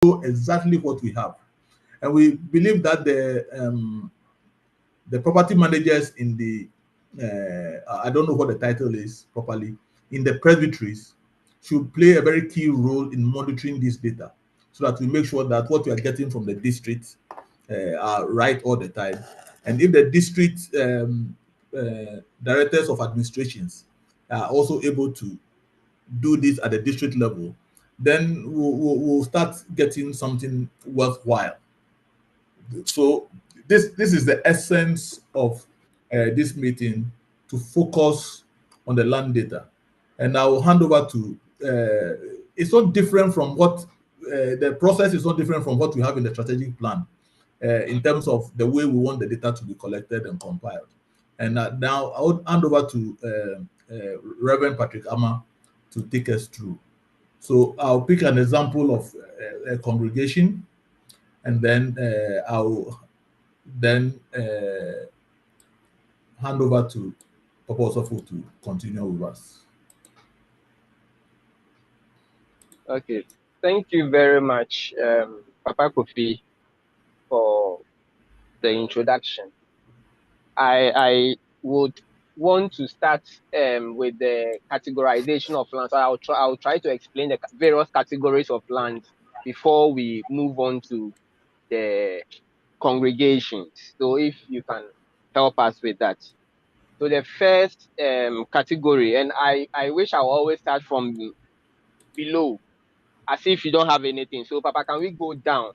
know exactly what we have. And we believe that the property managers in the I don't know what the title is properly, in the presbyteries should play a very key role in monitoring this data so that we make sure that what we are getting from the district are right all the time. And if the district directors of administrations are also able to do this at the district level, then we'll start getting something worthwhile. So this is the essence of this meeting, to focus on the land data. And I will hand over to it's not different from what the process is not different from what we have in the strategic plan in terms of the way we want the data to be collected and compiled. And now I would hand over to Reverend Patrick Ama to take us through. So I'll pick an example of a congregation, and then I'll then hand over to Papa Osofo to continue with us. Okay, thank you very much, Papa Kofi, for the introduction. I would want to start with the categorization of land. So I'll try to explain the various categories of land before we move on to the congregations. So if you can help us with that. So the first category, and I wish I will always start from below, as if you don't have anything. So Papa, can we go down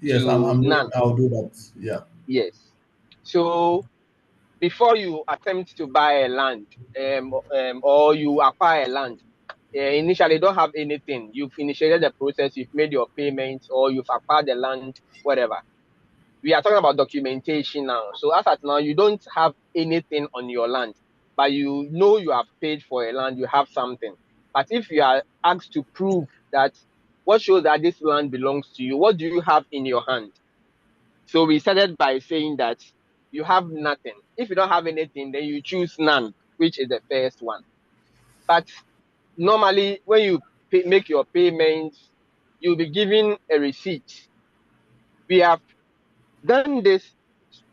Yes, to none? I'll do that. Yeah. Yes. So before you attempt to buy a land or you acquire a land, initially don't have anything. You've initiated the process, you've made your payments, or you've acquired the land, whatever. We are talking about documentation now. So as at now, you don't have anything on your land, but you know you have paid for a land, you have something. But if you are asked to prove that, what shows that this land belongs to you, what do you have in your hand? So we started by saying that you have nothing. If you don't have anything, then you choose none, which is the first one. But normally, when you make your payments, you'll be given a receipt. We have done this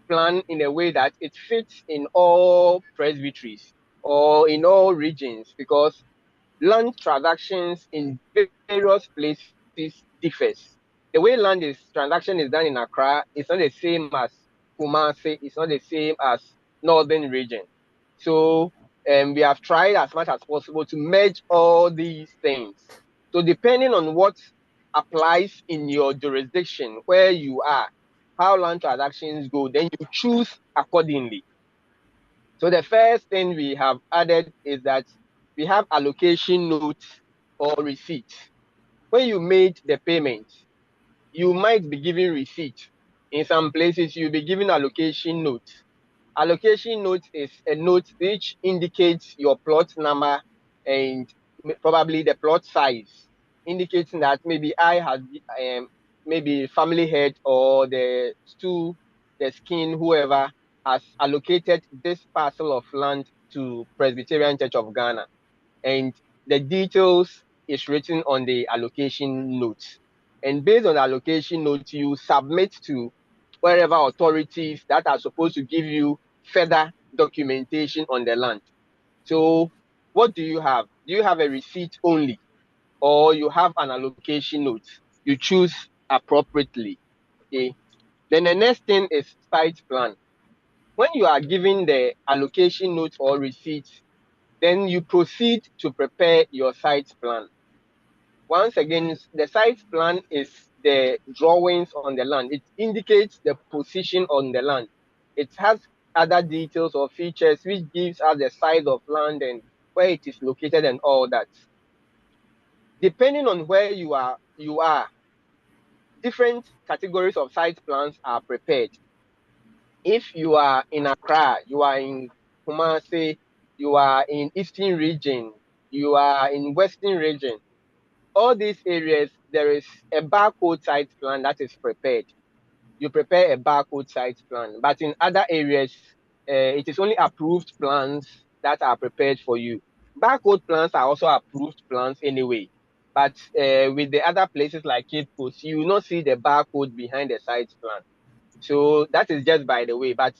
plan in a way that it fits in all presbyteries or in all regions, because land transactions in various places differs. The way transaction is done in Accra is not the same as Kumasi. It's not the same as northern region. So we have tried as much as possible to merge all these things. So depending on what applies in your jurisdiction, where you are, how land transactions go, then you choose accordingly. So the first thing we have added is that we have allocation notes or receipts. When you made the payment, you might be given receipt. In some places, you'll be given allocation note. Allocation note is a note which indicates your plot number and probably the plot size, indicating that maybe I have maybe family head or the stool, the skin, whoever has allocated this parcel of land to Presbyterian Church of Ghana, and the details is written on the allocation note. And based on the allocation note, you submit to wherever authorities that are supposed to give you further documentation on the land. So what do you have? Do you have a receipt only, or you have an allocation note? You choose appropriately. Okay. Then the next thing is site plan. When you are given the allocation note or receipt, then you proceed to prepare your site plan. Once again, the site plan is the drawings on the land. It indicates the position on the land. It has other details or features which gives us the size of land and where it is located and all that. Depending on where you are, different categories of site plans are prepared. If you are in Accra, you are in Kumasi, you are in Eastern region, you are in Western region, all these areas, there is a barcode site plan that is prepared. You prepare a barcode site plan. But in other areas, it is only approved plans that are prepared for you. Barcode plans are also approved plans anyway. But with the other places like Cape Coast, you will not see the barcode behind the site plan. So that is just by the way, but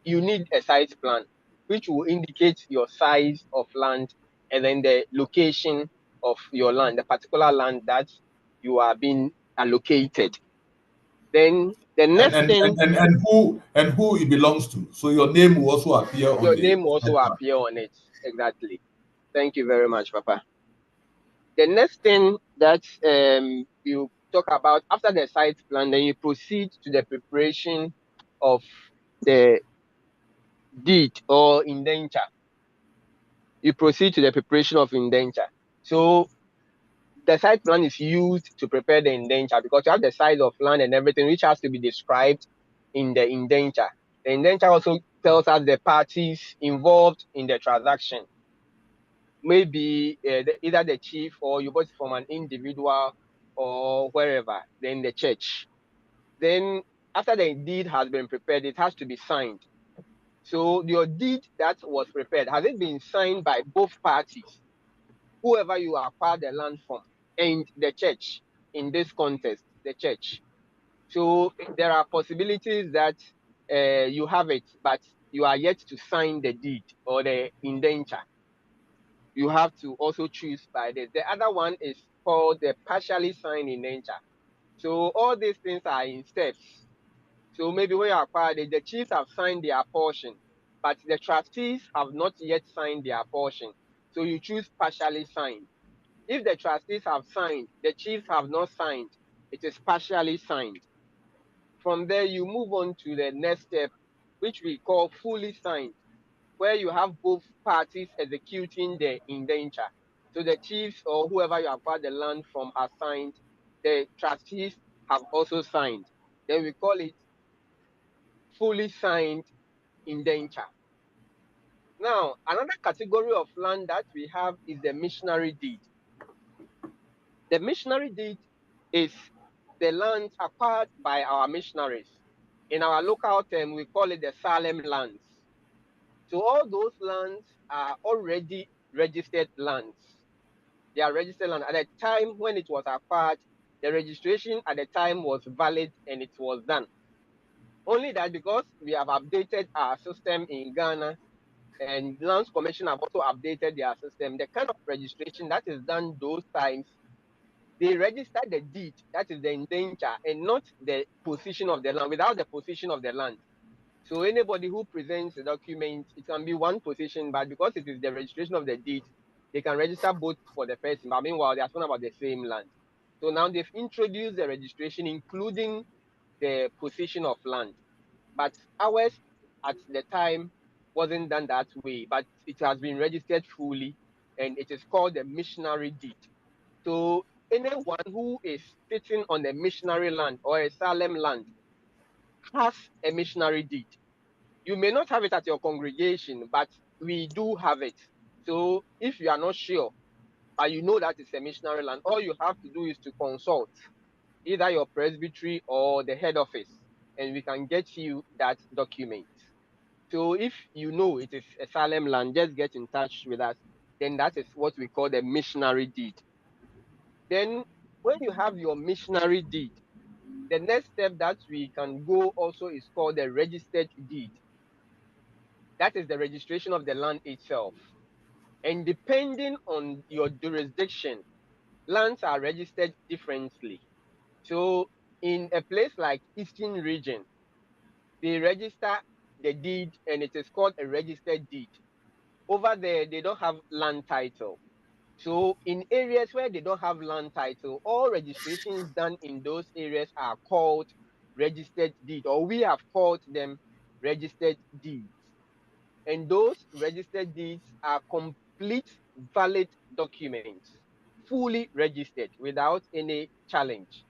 you need a site plan which will indicate your size of land and then the location of your land, the particular land that you are being allocated. Then the and next and, thing, and, and and who it belongs to. So your name will also appear on your the name will also site plan. appear on it. Exactly. Thank you very much, Papa. The next thing that you talk about after the site plan, then you proceed to the preparation of the deed or indenture. You proceed to the preparation of indenture. So the site plan is used to prepare the indenture because you have the size of land and everything which has to be described in the indenture. The indenture also tells us the parties involved in the transaction. Maybe either the chief or you bought it from an individual or wherever, then the church. Then after the deed has been prepared, it has to be signed. So your deed that was prepared, has it been signed by both parties, whoever you acquired the land from, and the church in this context, the church? So there are possibilities that you have it, but you are yet to sign the deed or the indenture. You have to also choose by this. The other one is called the partially signed indenture. So all these things are in steps. So maybe when you acquired it, the chiefs have signed their portion, but the trustees have not yet signed their portion. So you choose partially signed. If the trustees have signed, the chiefs have not signed, it is partially signed. From there, you move on to the next step, which we call fully signed, where you have both parties executing the indenture. So the chiefs or whoever you acquired the land from are signed, the trustees have also signed. Then we call it fully signed indenture. Now, another category of land that we have is the missionary deed. The missionary deed is the land acquired by our missionaries. In our local term, we call it the Salem lands. So all those lands are already registered lands. They are registered land. At the time when it was acquired, the registration at the time was valid and it was done. Only that because we have updated our system in Ghana and Lands Commission have also updated their system, the kind of registration that is done those times, they register the deed, that is the indenture, and not the position of the land, without the position of the land. So anybody who presents a document, it can be one position, but because it is the registration of the deed, they can register both for the person. But meanwhile, they are talking about the same land. So now they've introduced the registration, including the position of land. But ours at the time wasn't done that way, but it has been registered fully, and it is called the missionary deed. So anyone who is sitting on a missionary land or a Salem land has a missionary deed. You may not have it at your congregation, but we do have it. So if you are not sure, but you know that it's a missionary land, all you have to do is to consult either your presbytery or the head office, and we can get you that document. So if you know it is a Salem land, just get in touch with us. Then that is what we call the missionary deed. Then when you have your missionary deed, the next step that we can go also is called the registered deed. That is the registration of the land itself. And depending on your jurisdiction, lands are registered differently. So in a place like Eastern region, they register the deed and it is called a registered deed. Over there, they don't have land title. So in areas where they don't have land title, all registrations done in those areas are called registered deed, or we have called them registered deeds. And those registered deeds are complete valid documents, fully registered without any challenge.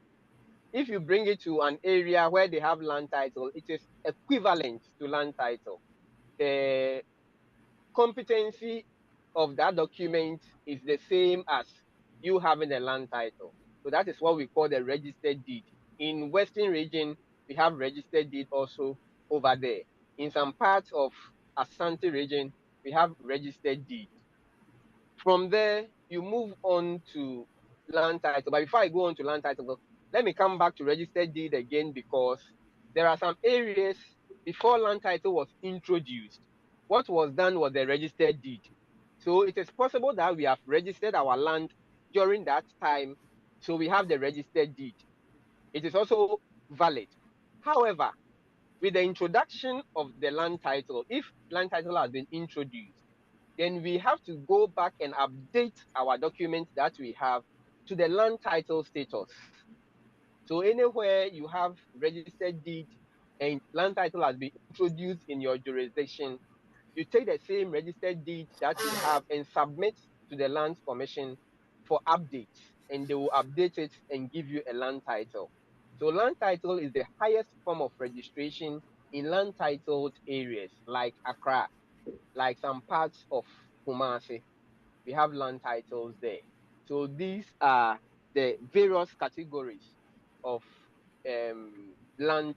If you bring it to an area where they have land title, it is equivalent to land title. The competency of that document is the same as you having a land title. So that is what we call the registered deed. In Western region, we have registered deed also over there. In some parts of Asante region, we have registered deed. From there, you move on to land title. But before I go on to land title, let me come back to registered deed again, because there are some areas before land title was introduced. What was done was the registered deed. So it is possible that we have registered our land during that time. So we have the registered deed. It is also valid. However, with the introduction of the land title, if land title has been introduced, then we have to go back and update our documents that we have to the land title status. So anywhere you have registered deed and land title has been introduced in your jurisdiction, you take the same registered deed that you have and submit to the land commission for update, and they will update it and give you a land title. So land title is the highest form of registration in land titled areas like Accra, like some parts of Kumasi. We have land titles there. So these are the various categories of land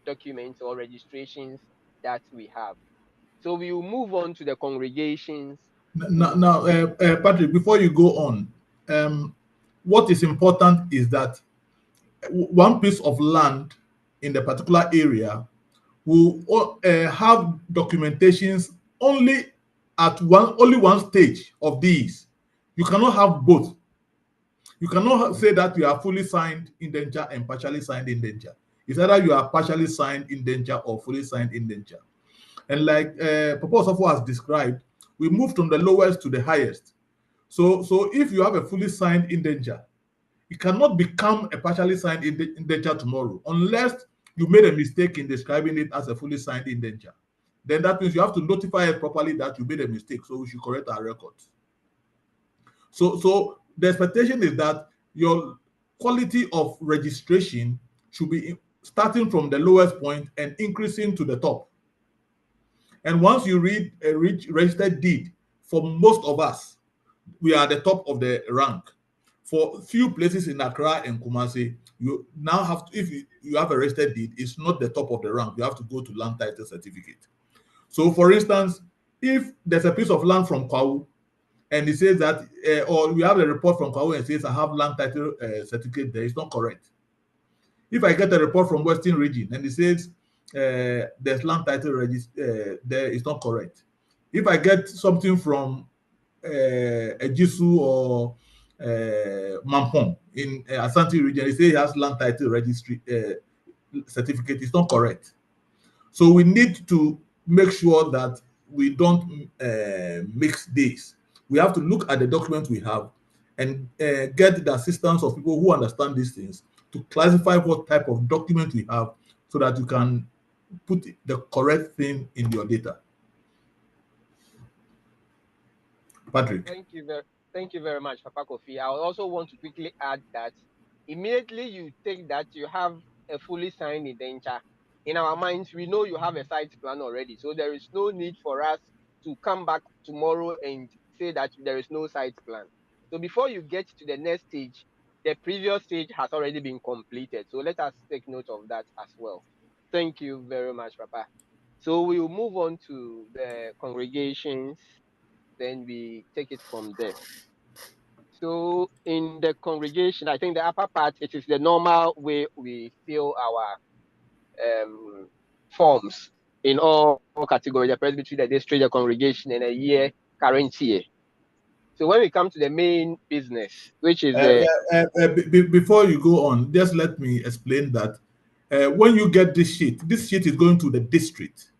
documents or registrations that we have. So we will move on to the congregations. Patrick, before you go on, um, what is important is that one piece of land in the particular area will have documentations only at only one stage of these. You cannot have both. You cannot say that you are fully signed indenture and partially signed indenture. It's either you are partially signed indenture or fully signed indenture. And like Papa Osofo has described, we move from the lowest to the highest. So if you have a fully signed indenture, it cannot become a partially signed indenture tomorrow unless you made a mistake in describing it as a fully signed indenture. Then that means you have to notify us properly that you made a mistake, so we should correct our records. So the expectation is that your quality of registration should be starting from the lowest point and increasing to the top. And once you read a registered deed, for most of us, we are at the top of the rank. For few places in Accra and Kumasi, you now have to, if you have a registered deed, it's not the top of the rank. You have to go to land title certificate. So, for instance, if there's a piece of land from Kwau and it says that, or we have a report from Kwau and says I have land title certificate there, it's not correct. If I get a report from Western Region and it says there's land title there, it's not correct. If I get something from Ejisu or Mampong in Asante region, it says it has land title registry certificate, it's not correct. So we need to make sure that we don't mix this. We have to look at the documents we have and get the assistance of people who understand these things to classify what type of document we have so that you can put the correct thing in your data. Patrick. Thank you very much, Papa Kofi. I also want to quickly add that immediately you take that you have a fully signed indenture, in our minds, we know you have a site plan already. So there is no need for us to come back tomorrow and say that there is no site plan. So before you get to the next stage, the previous stage has already been completed. So let us take note of that as well. Thank you very much, Papa. So we will move on to the congregations, then we take it from there. So in the congregation, I think the upper part, it is the normal way we fill our forms in all categories: the presbytery, the district, the congregation, and a year, current year. So when we come to the main business, which is before you go on, just let me explain that when you get this sheet is going to the district.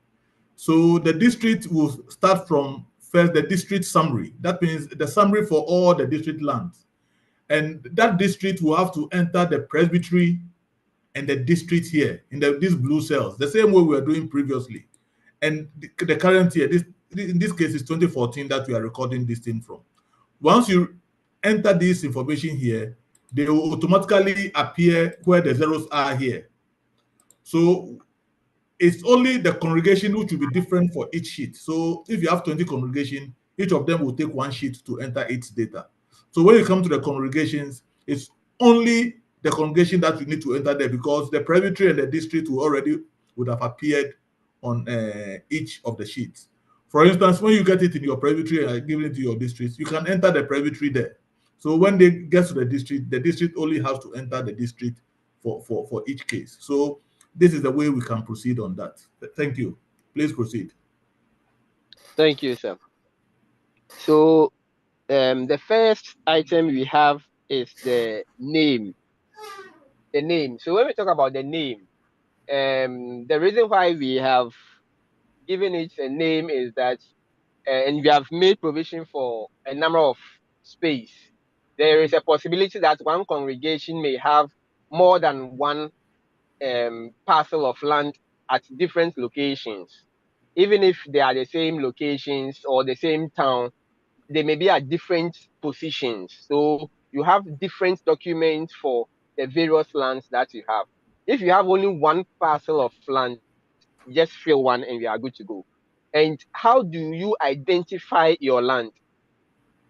So the district will start from first the district summary. That means the summary for all the district lands. And that district will have to enter the presbytery and the district here in these blue cells, the same way we were doing previously. And the current year, in this case, is 2014 that we are recording this thing from. Once you enter this information here, they will automatically appear where the zeros are here. So it's only the congregation which will be different for each sheet. So if you have 20 congregations, each of them will take one sheet to enter its data. So when you come to the congregations, it's only the congregation that you need to enter there, because the presbytery and the district would have appeared on each of the sheets. For instance, when you get it in your presbytery and giving it to your district, you can enter the presbytery there. So when they get to the district only has to enter the district for each case. So this is the way we can proceed on that. Thank you. Please proceed. Thank you, sir. So the first item we have is the name. The name. So when we talk about the name, the reason why we have given it a name is that, and we have made provision for a number of space. There is a possibility that one congregation may have more than one parcel of land at different locations. Even if they are the same locations or the same town, they may be at different positions. So you have different documents for the various lands that you have. If you have only one parcel of land, just fill one and we are good to go. And how do you identify your land?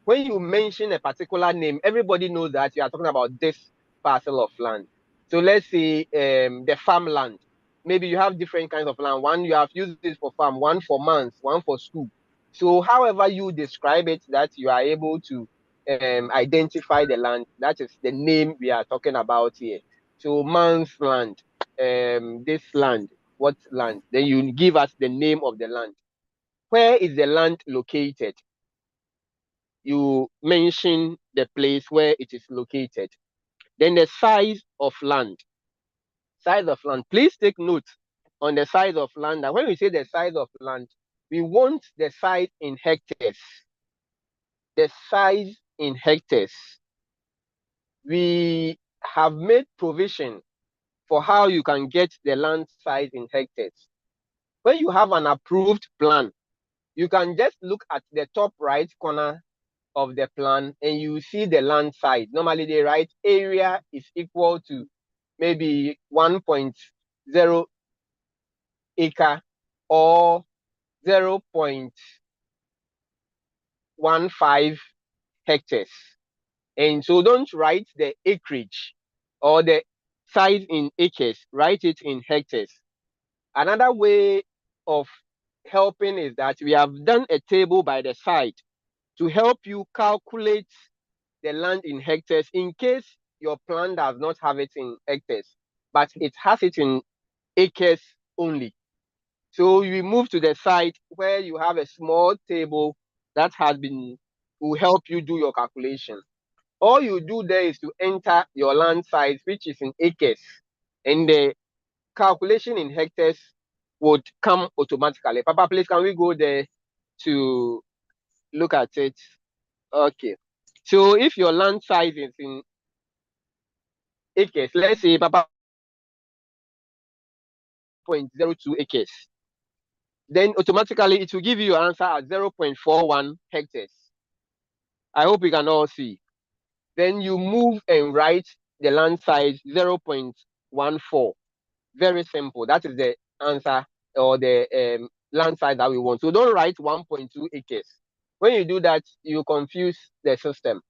When you mention a particular name, everybody knows that you are talking about this parcel of land. So let's say the farmland. Maybe you have different kinds of land. One you have used this for farm, one for man's, one for school. So however you describe it, that you are able to identify the land, that is the name we are talking about here. So man's land, this land, what land? Then you give us the name of the land. Where is the land located? You mention the place where it is located. Then the size of land. Size of land. Please take note on the size of land. And when we say the size of land, we want the size in hectares. The size in hectares. We have made provision for how you can get the land size in hectares. When you have an approved plan, you can just look at the top right corner of the plan and you see the land size. Normally they write area is equal to maybe 1.0 acre or 0.15 hectares. And so don't write the acreage or the size in acres, write it in hectares. Another way of helping is that we have done a table by the side to help you calculate the land in hectares in case your plan does not have it in hectares, but it has it in acres only. So you move to the side where you have a small table that will help you do your calculation. All you do there is to enter your land size, which is in acres, and the calculation in hectares would come automatically. Papa, please, can we go there to look at it? Okay. So if your land size is in acres, let's say Papa 0.02 acres, then automatically it will give you your answer at 0.41 hectares. I hope you can all see. Then you move and write the land size 0.14. Very simple. That is the answer or the land size that we want. So don't write 1.2 acres. When you do that, you confuse the system.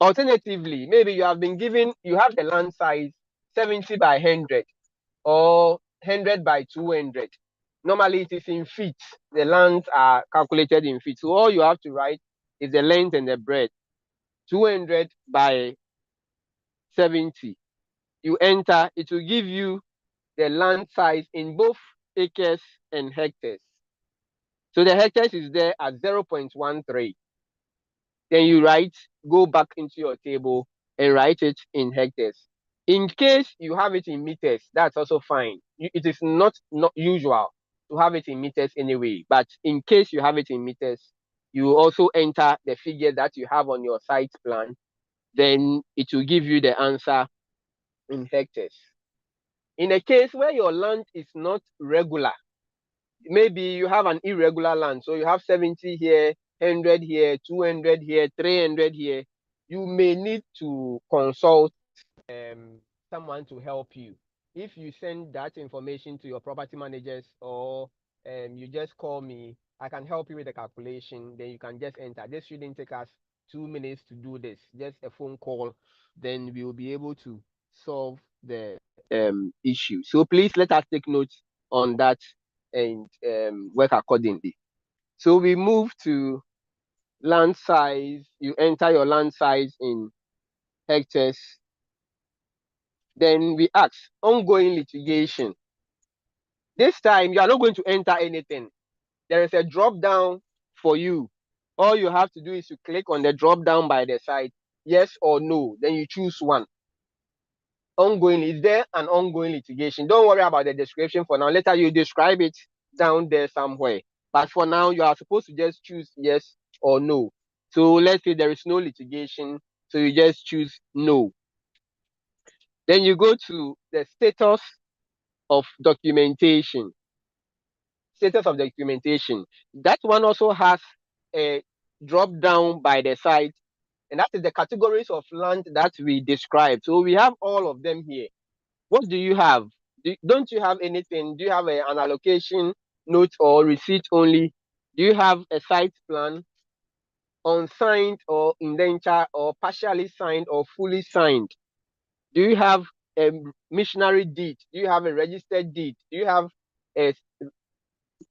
Alternatively, maybe you have the land size 70 by 100 or 100 by 200. Normally it is in feet. The lands are calculated in feet. So all you have to write is the length and the breadth. 200 by 70. You enter, it will give you the land size in both acres and hectares. So the hectares is there at 0.13. Then you go back into your table and write it in hectares. In case you have it in meters, that's also fine. It is not usual to have it in meters anyway, but in case you have it in meters, you also enter the figure that you have on your site plan, then it will give you the answer in hectares. In a case where your land is not regular, maybe you have an irregular land, so you have 70 here, 100 here, 200 here, 300 here, you may need to consult someone to help you. If you send that information to your property managers or you just call me, I can help you with the calculation. Then you can just enter. This shouldn't take us 2 minutes to do this. Just a phone call. Then we will be able to solve the issue. So please let us take notes on that and work accordingly. So we move to land size, you enter your land size in hectares. Then we ask ongoing litigation. This time you are not going to enter anything. There is a drop down for you. All you have to do is to click on the drop down by the side, yes or no. Then you choose one. Ongoing, is there an ongoing litigation? Don't worry about the description for now. Later you describe it down there somewhere. But for now, you are supposed to just choose yes or no. So let's say there is no litigation, so you just choose no. Then you go to the status of documentation. Status of documentation. That one also has a drop down by the side, and that is the categories of land that we described. So we have all of them here. What do you have? Don't you have anything? Do you have an allocation note or receipt only? Do you have a site plan, unsigned or indenture, or partially signed or fully signed? Do you have a missionary deed? Do you have a registered deed? Do you have a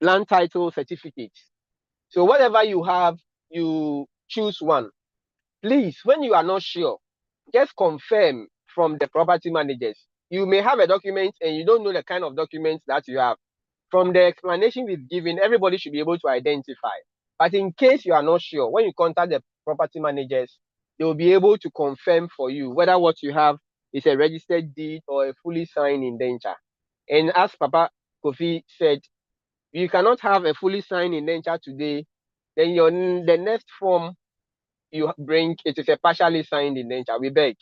land title certificate? So whatever you have, you choose one. Please, when you are not sure, just confirm from the property managers. You may have a document and you don't know the kind of documents that you have. From the explanation we've given, everybody should be able to identify. But in case you are not sure, when you contact the property managers, they will be able to confirm for you whether what you have is a registered deed or a fully signed indenture. And as Papa Kofi said, you cannot have a fully signed indenture today, then the next form you bring, it is a partially signed indenture. We beg.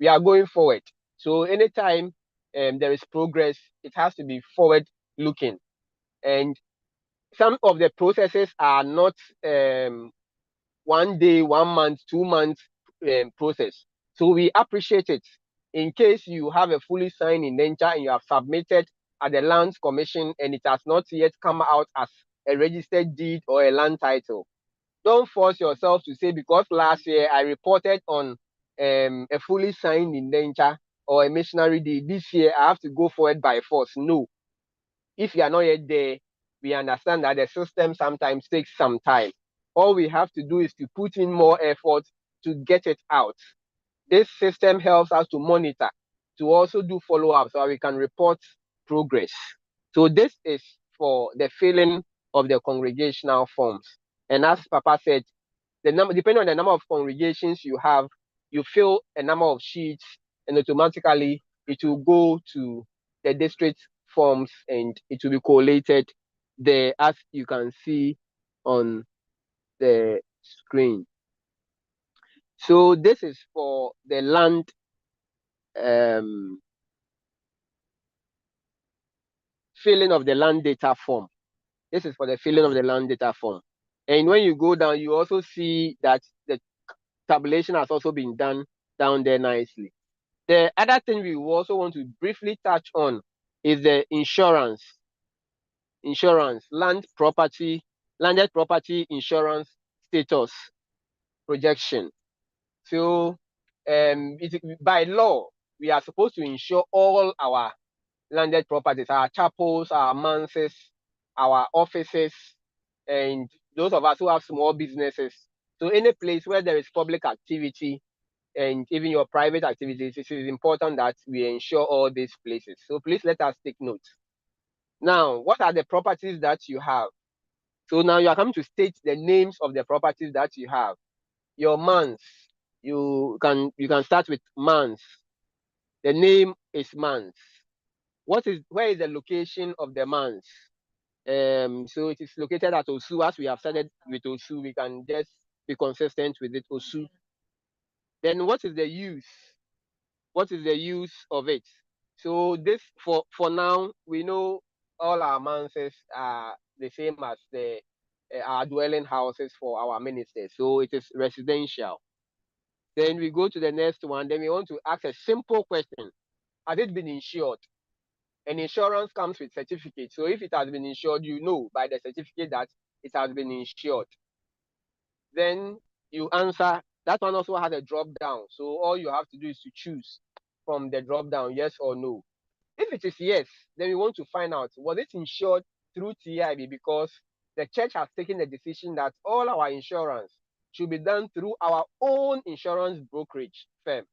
We are going forward. So anytime there is progress, it has to be forward looking. And some of the processes are not 1 day, 1 month, 2 months process. So we appreciate it. In case you have a fully signed indenture and you have submitted at the Lands Commission and it has not yet come out as a registered deed or a land title, don't force yourself to say, because last year I reported on a fully signed indenture or a missionary deed, this year I have to go forward by force. No. If you are not yet there, we understand that the system sometimes takes some time. All we have to do is to put in more effort to get it out. This system helps us to monitor, to also do follow-up so we can report progress. So this is for the filling of the congregational forms. And as Papa said, the number, depending on the number of congregations you have, you fill a number of sheets and automatically it will go to the district forms and it will be collated there, as you can see on the screen. So this is for the land filling of the land data form. This is for the filling of the land data form. And when you go down, you also see that the tabulation has also been done down there nicely. The other thing we also want to briefly touch on is the insurance. Landed property insurance status projection. So by law, we are supposed to insure all our landed properties, our chapels, our manses, our offices, and those of us who have small businesses. So any place where there is public activity and even your private activities, it is important that we ensure all these places. So please let us take note. Now, what are the properties that you have? So now you are coming to state the names of the properties that you have. Your mans, you can start with mans. The name is mans. Where is the location of the mans? So it is located at Osu. As we have started with Osu, we can just be consistent with it, Osu. Then what is the use? What is the use of it? So this, for now, we know all our manses are the same as our dwelling houses for our ministers. So it is residential. Then we go to the next one. Then we want to ask a simple question: has it been insured? And insurance comes with certificate. So if it has been insured, you know by the certificate that it has been insured. Then you answer. That one also has a drop down. So all you have to do is to choose from the drop down, yes or no. If it is yes, then we want to find out, was it insured through TIB? Because the church has taken the decision that all our insurance should be done through our own insurance brokerage firm,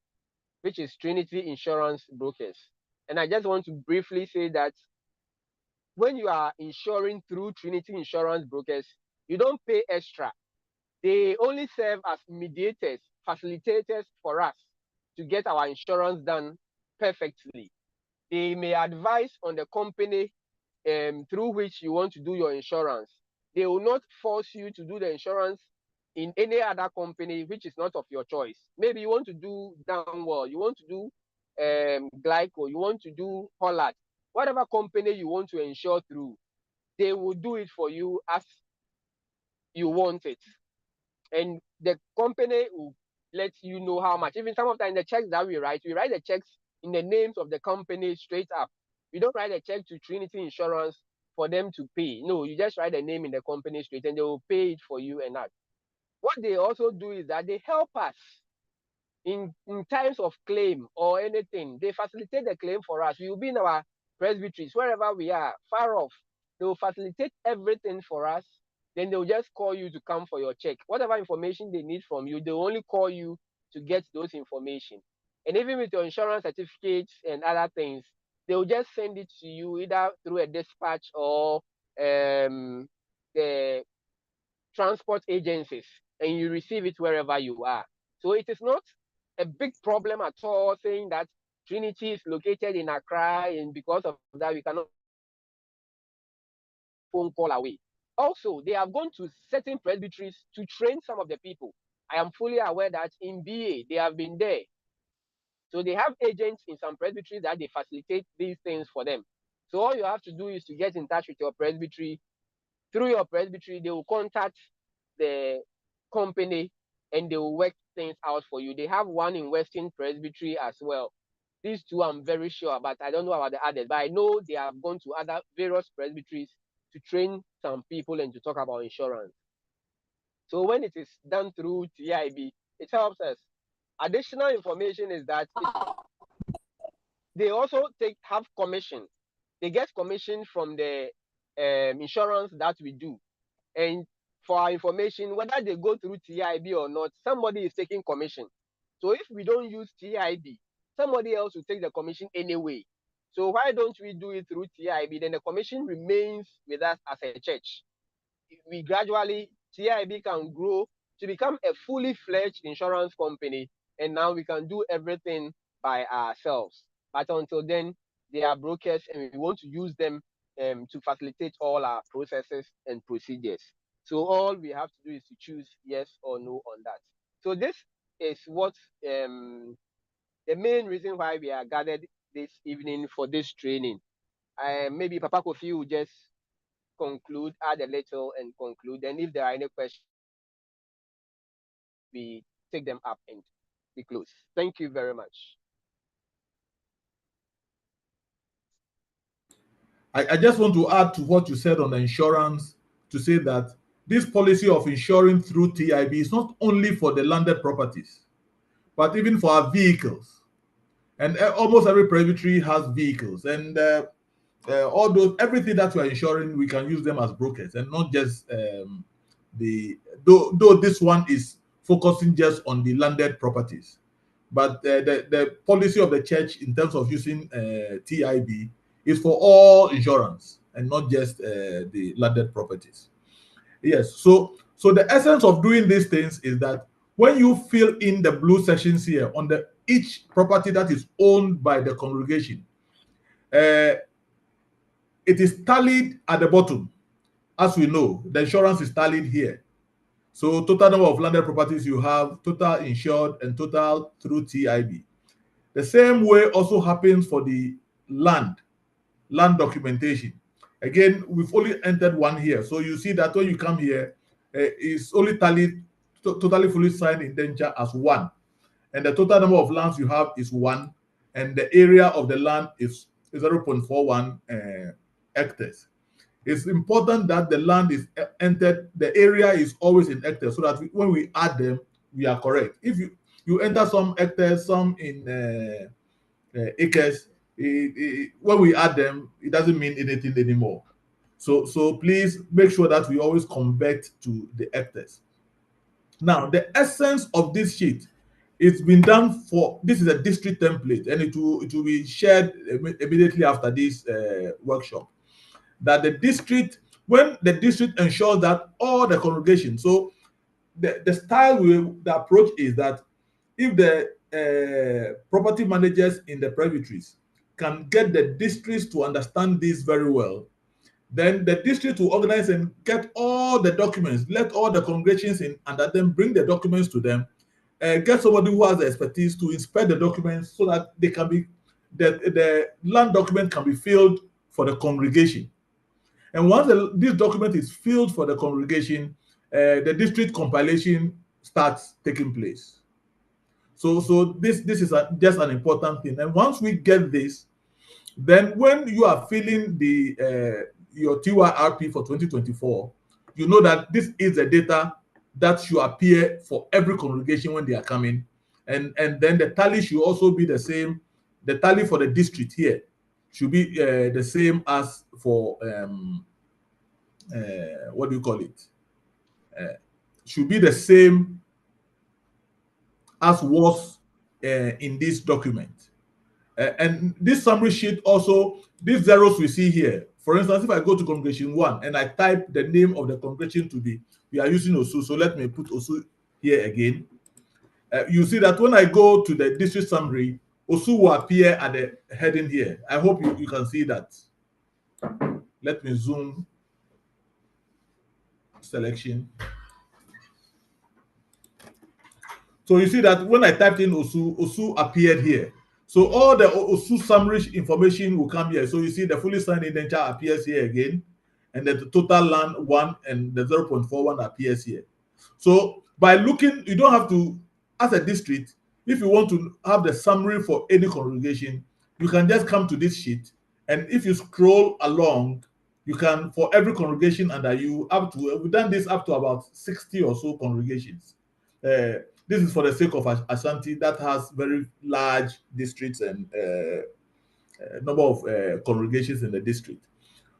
which is Trinity Insurance Brokers. And I just want to briefly say that when you are insuring through Trinity Insurance Brokers, you don't pay extra. They only serve as mediators, facilitators for us to get our insurance done perfectly. They may advise on the company through which you want to do your insurance. They will not force you to do the insurance in any other company which is not of your choice. Maybe you want to do Downwell, you want to do Glyco, you want to do Pollard, whatever company you want to insure through, they will do it for you as you want it. And the company will let you know how much. Even some of the time the checks that we write the checks in the names of the company straight up. We don't write a check to Trinity Insurance for them to pay. No, you just write the name in the company straight and they will pay it for you and that. What they also do is that they help us in times of claim or anything. They facilitate the claim for us. We will be in our presbyteries, wherever we are, far off. They will facilitate everything for us. Then they'll just call you to come for your check. Whatever information they need from you, they'll only call you to get those information. And even with your insurance certificates and other things, they'll just send it to you either through a dispatch or the transport agencies, and you receive it wherever you are. So it is not a big problem at all saying that Trinity is located in Accra, and because of that, we cannot phone call away. Also, they have gone to certain presbyteries to train some of the people. I am fully aware that in BA, they have been there. So they have agents in some presbyteries that they facilitate these things for them. So all you have to do is to get in touch with your presbytery. Through your presbytery, they will contact the company and they will work things out for you. They have one in Western Presbytery as well. These two I'm very sure, but I don't know about the others. But I know they have gone to other various presbyteries to train some people and to talk about insurance. So when it is done through TIB, it helps us. Additional information is that they also have commission. They get commission from the insurance that we do. And for our information, whether they go through TIB or not, somebody is taking commission. So if we don't use TIB, somebody else will take the commission anyway. So why don't we do it through TIB? Then the commission remains with us as a church. We gradually, TIB can grow to become a fully fledged insurance company. And now we can do everything by ourselves. But until then, they are brokers and we want to use them to facilitate all our processes and procedures. So all we have to do is to choose yes or no on that. So this is what the main reason why we are gathered this evening for this training. Maybe Papa Kofi will just conclude, add a little and conclude. And if there are any questions, we take them up and we close. Thank you very much. I just want to add to what you said on the insurance to say that this policy of insuring through TIB is not only for the landed properties, but even for our vehicles. And almost every presbytery has vehicles, and all those everything that we are insuring, we can use them as brokers, and not just the though this one is focusing just on the landed properties, but the policy of the church in terms of using TIB is for all insurance and not just the landed properties. Yes, so the essence of doing these things is that when you fill in the blue sections here on the each property that is owned by the congregation, it is tallied at the bottom. As we know, the insurance is tallied here. So total number of landed properties you have, total insured, and total through TIB. The same way also happens for the land documentation. Again, we've only entered one here. So you see that when you come here, it's only tallied, totally fully signed indenture as one. And the total number of lands you have is one. And the area of the land is 0.41 hectares. It's important that the land is entered, the area is always in hectares, so that when we add them, we are correct. If you enter some hectares, some in acres, when we add them, it doesn't mean anything anymore. So please make sure that we always convert to the hectares. Now, the essence of this sheet, it's been done for, this is a district template, and it will be shared immediately after this workshop. That the district, when the district ensures that all the congregation, so the style, the approach is that if the property managers in the presbyteries can get the districts to understand this very well, then the district will organize and get all the documents, let all the congregations in under them bring the documents to them, get somebody who has the expertise to inspect the documents so that they can be, the land document can be filled for the congregation. And once this document is filled for the congregation, the district compilation starts taking place. So this is just an important thing. And once we get this, then when you are filling the your TYRP for 2024, you know that this is the data that should appear for every congregation when they are coming, and then the tally should also be the same. The tally for the district here should be the same as for what do you call it? Should be the same as was in this document. And this summary sheet also, these zeros we see here, for instance, if I go to congregation 1 and I type the name of the congregation to be, we are using Osu, so let me put Osu here again. You see that when I go to the district summary, Osu will appear at the heading here. I hope you can see that. Let me zoom selection. So you see that when I typed in Osu, Osu appeared here. So all the Osu summary information will come here. So you see the fully signed indenture appears here again, and the total land 1 and the 0.41 appears here. So by looking, you don't have to, as a district, if you want to have the summary for any congregation, you can just come to this sheet, and if you scroll along, you can, for every congregation under you, up to, we've done this up to about 60 or so congregations. This is for the sake of Ashanti that has very large districts and number of congregations in the district.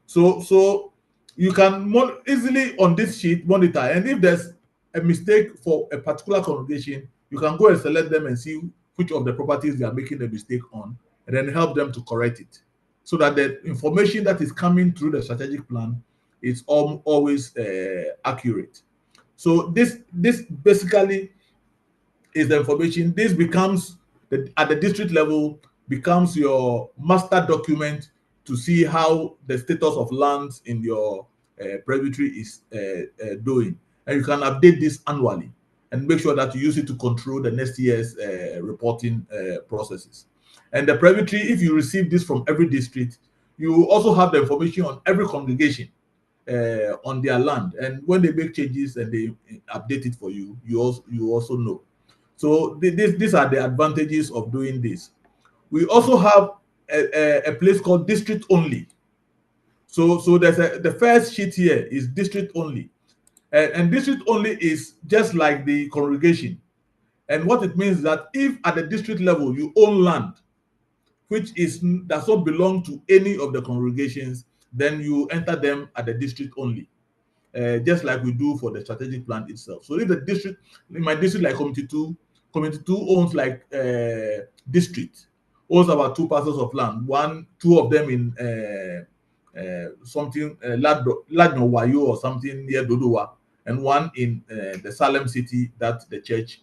So you can easily on this sheet monitor, and if there's a mistake for a particular congregation, you can go and select them and see which of the properties they are making a mistake on, and then help them to correct it, so that the information that is coming through the strategic plan is always accurate. So this basically is the information. This becomes at the district level, becomes your master document to see how the status of lands in your presbytery is doing, and you can update this annually and make sure that you use it to control the next year's reporting processes. And the presbytery, if you receive this from every district, you also have the information on every congregation on their land, and when they make changes and they update it for you, you also know. So these are the advantages of doing this. We also have a place called district only. So there's the first sheet here is district only, and district only is just like the congregation. And what it means is that if at the district level you own land which does not belong to any of the congregations, then you enter them at the district only. Just like we do for the strategic plan itself. So if the district, in my district, like Community 2 owns like district, owns about 2 parcels of land, two of them in something, Ladno Wayo or something near Dodowa, and one in the Salem city that the church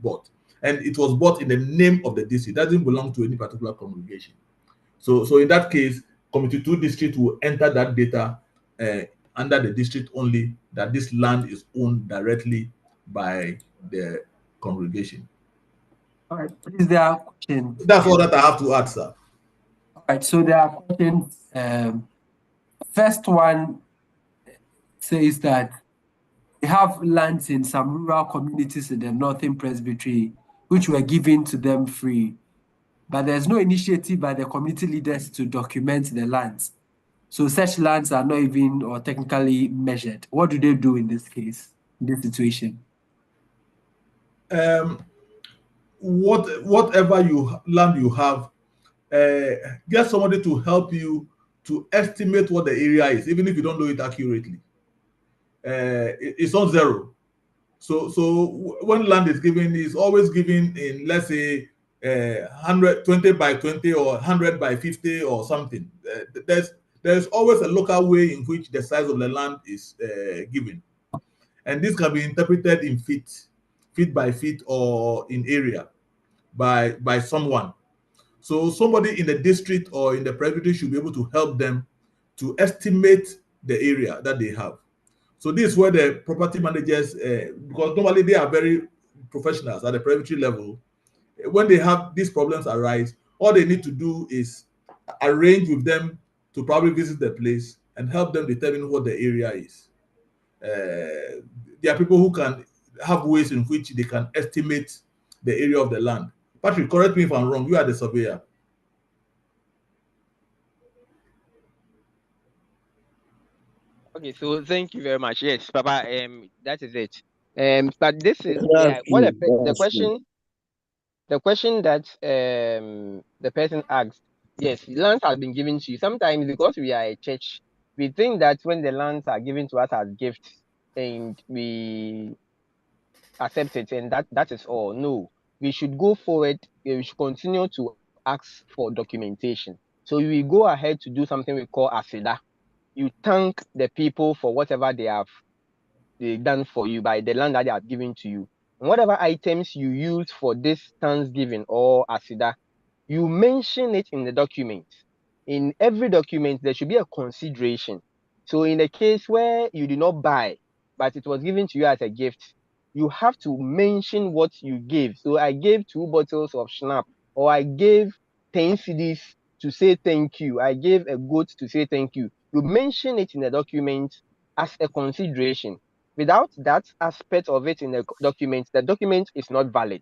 bought. And it was bought in the name of the district. It doesn't belong to any particular congregation. So in that case, Community 2 district will enter that data under the district only, that this land is owned directly by the congregation. All right, please, there are questions. That's all that I have to add, sir. All right, so there are questions. First one says that we have lands in some rural communities in the Northern Presbytery, which were given to them free, but there's no initiative by the community leaders to document the lands. So such lands are not even or technically measured. What do they do in this case, in this situation? Whatever land you have, get somebody to help you to estimate what the area is, even if you don't know it accurately. It's not zero. So when land is given, it's always given in, let's say, 120 by 20 or 100 by 50 or something. There's always a local way in which the size of the land is given, and this can be interpreted in feet by feet, or in area by someone. So somebody in the district or in the presbytery should be able to help them to estimate the area that they have. So this is where the property managers, because normally they are very professionals at the presbytery level, when they have these problems arise, all they need to do is arrange with them to probably visit the place and help them determine what the area is. There are people who can have ways in which they can estimate the area of the land. Patrick, correct me if I'm wrong. You are the surveyor. Okay, so thank you very much. Yes, Papa. That is it. But this is That's what true. the That's true. question that the person asked. Yes, lands have been given to you. Sometimes because we are a church, we think that when the lands are given to us as gifts and we accept it, and that is all. No, we should go forward. We should continue to ask for documentation. So we go ahead to do something we call asida. You thank the people for whatever they have done for you by the land that they have given to you. And whatever items you use for this thanksgiving or asida, you mention it in the document. In every document, there should be a consideration. So in the case where you did not buy, but it was given to you as a gift, you have to mention what you gave. So I gave 2 bottles of schnapp, or I gave 10 CDs to say thank you. I gave a goat to say thank you. You mention it in the document as a consideration. Without that aspect of it in the document is not valid.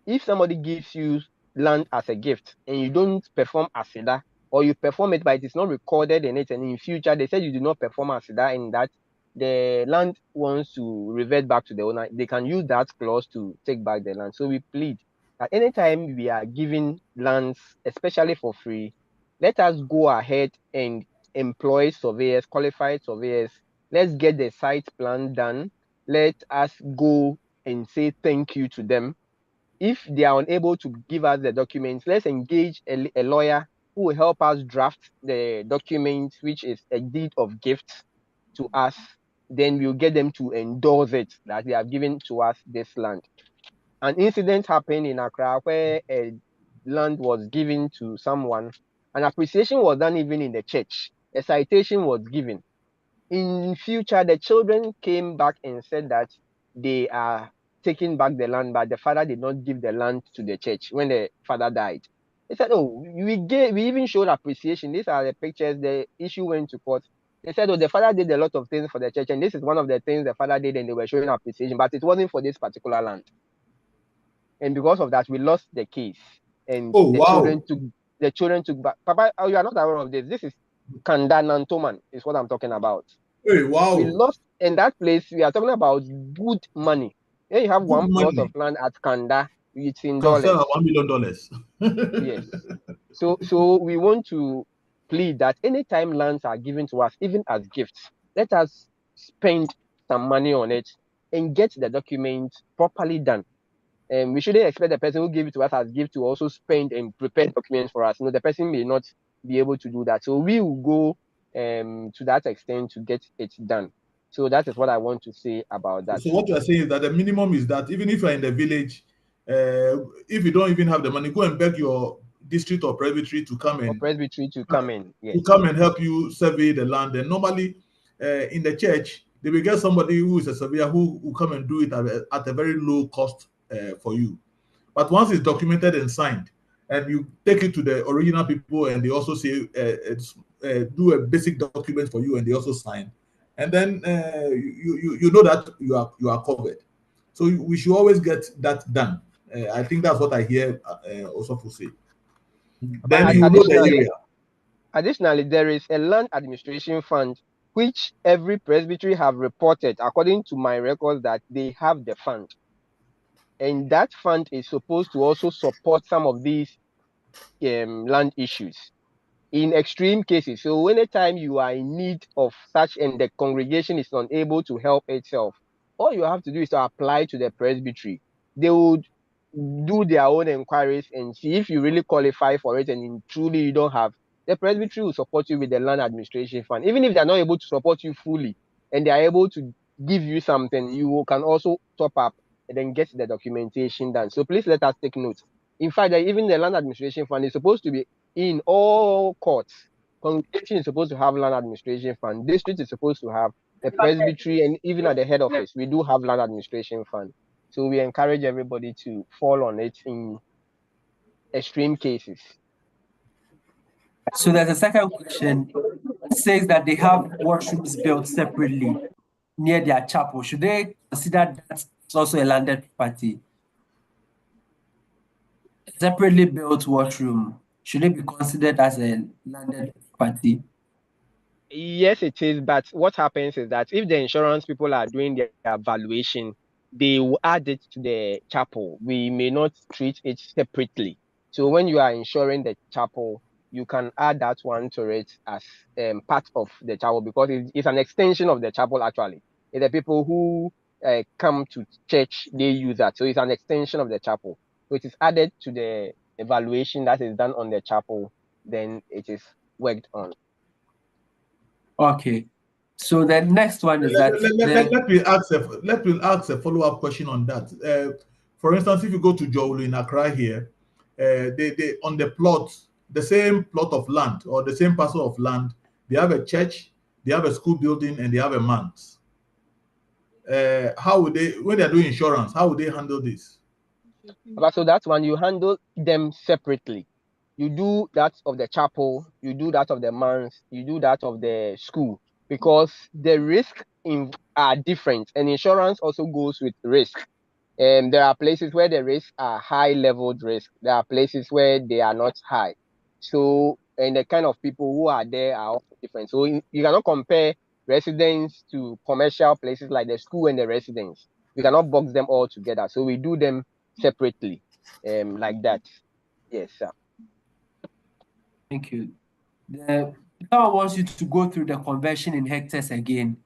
If somebody gives you land as a gift and you don't perform asida, or you perform it but it is not recorded in it, and in future they said you did not perform asida and that the land wants to revert back to the owner, they can use that clause to take back the land. So we plead that anytime we are giving lands, especially for free, let us go ahead and employ surveyors, qualified surveyors. Let's get the site plan done. Let us go and say thank you to them. If they are unable to give us the documents, let's engage a lawyer who will help us draft the document, which is a deed of gift to us. Then we'll get them to endorse it that they have given to us this land. An incident happened in Accra where a land was given to someone. An appreciation was done even in the church. A citation was given. In future, the children came back and said that they are taking back the land, but the father did not give the land to the church when the father died. They said, "Oh, we even showed appreciation. These are the pictures." The issue went to court. They said, "Oh, the father did a lot of things for the church, and this is one of the things the father did, and they were showing appreciation, but it wasn't for this particular land." And because of that, we lost the case, and Oh, the wow. children took back. Papa, oh, you are not aware of this. This is Kanda Nantoman, is what I'm talking about. Hey, We wow. lost in that place. We are talking about good money. Here you have Good one plot of money. land at Kanda. It's in Can sell dollars. at $1 million. Yes. So we want to plead that anytime lands are given to us, even as gifts, let us spend some money on it and get the document properly done. And we shouldn't expect the person who gave it to us as gift to also spend and prepare documents for us. No, the person may not be able to do that. So we will go to that extent to get it done. So that is what I want to say about that. So what you are saying is that the minimum is that even if you are in the village, if you don't even have the money, go and beg your district or presbytery to come For and presbytery to come in, yes. help you survey the land. And normally, in the church, they will get somebody who is a surveyor who will come and do it at a very low cost for you. But once it's documented and signed, and you take it to the original people, and they also say do a basic document for you, and they also sign, and then you know that you are covered. So we should always get that done. I think that's what I hear also to say. Then But you know the area. additionally, there is a land administration fund which every presbytery have reported, according to my records, that they have the fund. And that fund is supposed to also support some of these land issues in extreme cases. So anytime you are in need of such and the congregation is unable to help itself, all you have to do is to apply to the presbytery. They would do their own inquiries and see if you really qualify for it, and truly you don't have. The presbytery will support you with the land administration fund. Even if they're not able to support you fully and they are able to give you something, you can also top up and then get the documentation done. So please let us take note. In fact, even the land administration fund is supposed to be in all courts. Congregation is supposed to have land administration fund. District is supposed to have the presbytery, and even at the head office, we do have land administration fund. So we encourage everybody to fall on it in extreme cases. So there's a second question. It says that they have washrooms built separately near their chapel. Should they consider that as also a landed property? A separately built washroom, should it be considered as a landed property? Yes, it is. But what happens is that if the insurance people are doing their valuation, they will add it to the chapel. We may not treat it separately. So when you are insuring the chapel, you can add that one to it as part of the chapel, because it's an extension of the chapel actually. It's the people who come to church, they use that. So it's an extension of the chapel. So it is added to the evaluation that is done on the chapel, then it is worked on. Okay. So the next one is that let me ask a follow-up question on that. For instance, if you go to Jowlu in Accra here, they on the plot, the same plot of land or the same parcel of land, they have a church, they have a school building, and they have a manse. How would they, when they're doing insurance, how would they handle this? So that's when you handle them separately. You do that of the chapel, you do that of the manse, you do that of the school, because the risks are different, and insurance also goes with risk. There are places where the risks are high leveled risk. There are places where they are not high. So, and the kind of people who are there are also different. So you cannot compare residents to commercial places like the school and the residents. We cannot box them all together. So we do them separately, like that. Yes, sir. Thank you. Someone wants you to go through the conversion in hectares again.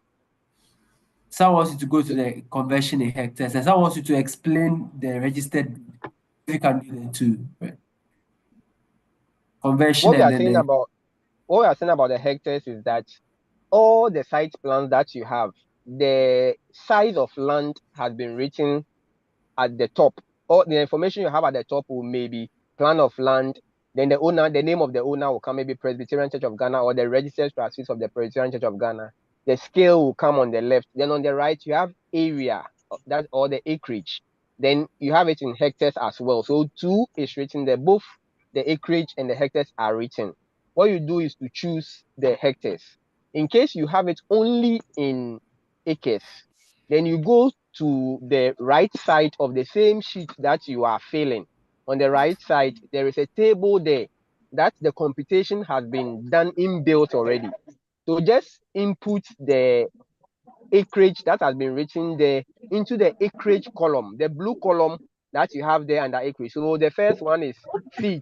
Someone wants you to go to the conversion in hectares, and someone wants you to explain the registered deed. If you can do that too. Right. Conversion What we and are saying then about the hectares is that all the site plans that you have, the size of land has been written at the top. All the information you have at the top will maybe plan of land, then the owner, the name of the owner will come, maybe Presbyterian Church of Ghana or the registered trustees of the Presbyterian Church of Ghana. The scale will come on the left. Then on the right, you have area, that or the acreage. Then you have it in hectares as well. So 2 is written there. Both the acreage and the hectares are written. What you do is to choose the hectares. In case you have it only in acres, then you go to the right side of the same sheet that you are filling. On the right side, there is a table there that the computation has been done inbuilt already. So just input the acreage that has been written there into the acreage column, the blue column that you have there under acreage. So the first one is feet,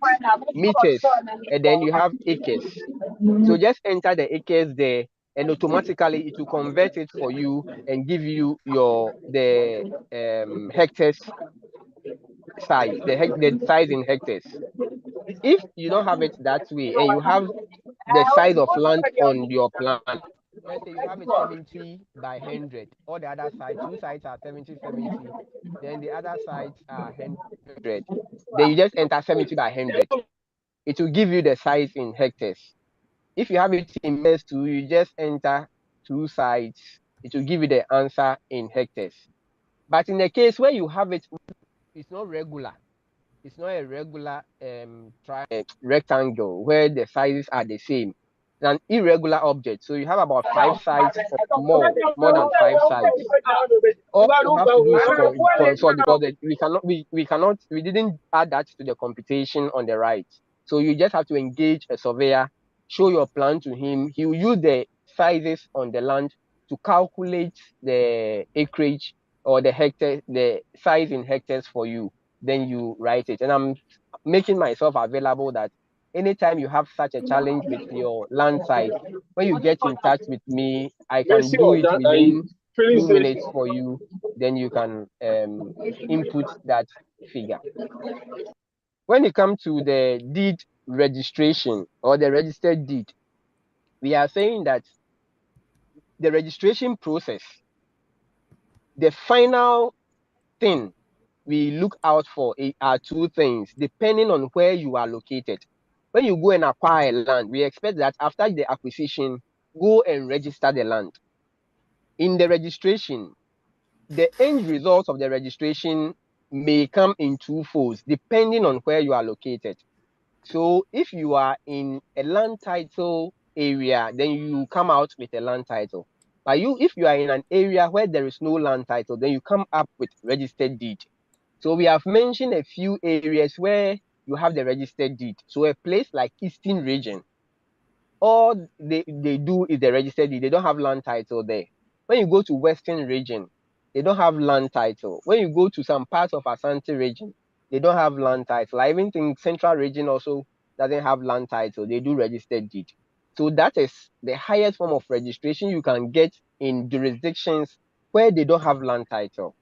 meters, and then you have acres. So just enter the acres there, and automatically it will convert it for you and give you the hectares size, the size in hectares. If you don't have it that way and you have the size of land on your plan, let's say you have it 70 by 100, all the other sides, 2 sides are 70, 70, then the other sides are 100. Then you just enter 70 by 100. It will give you the size in hectares. If you have it in meters too, you just enter 2 sides. It will give you the answer in hectares. But in the case where you have it, it's not regular. It's not a regular rectangle where the sizes are the same. It's an irregular object. So you have about 5 sides or more than 5 sides. All you have to do is consult, because we didn't add that to the computation on the right. So you just have to engage a surveyor, show your plan to him. He will use the sizes on the land to calculate the acreage or the size in hectares for you. Then you write it. And I'm making myself available that anytime you have such a challenge with your land size, when you get in touch with me, I can do it within few minutes for you, then you can input that figure. When it comes to the deed registration or the registered deed, we are saying that the registration process, the final thing we look out for are two things, depending on where you are located. When you go and acquire land, we expect that after the acquisition, go and register the land. In the registration, the end result of the registration may come in two folds, depending on where you are located. So if you are in a land title area, then you come out with a land title. But if you are in an area where there is no land title, then you come up with registered deed. So we have mentioned a few areas where you have the registered deed. So a place like Eastern region, all they do is the registered deed. They don't have land title there. When you go to Western region, they don't have land title. When you go to some parts of Asante region, they don't have land title. I even think Central region also doesn't have land title. They do registered deed. So that is the highest form of registration you can get in jurisdictions where they don't have land title.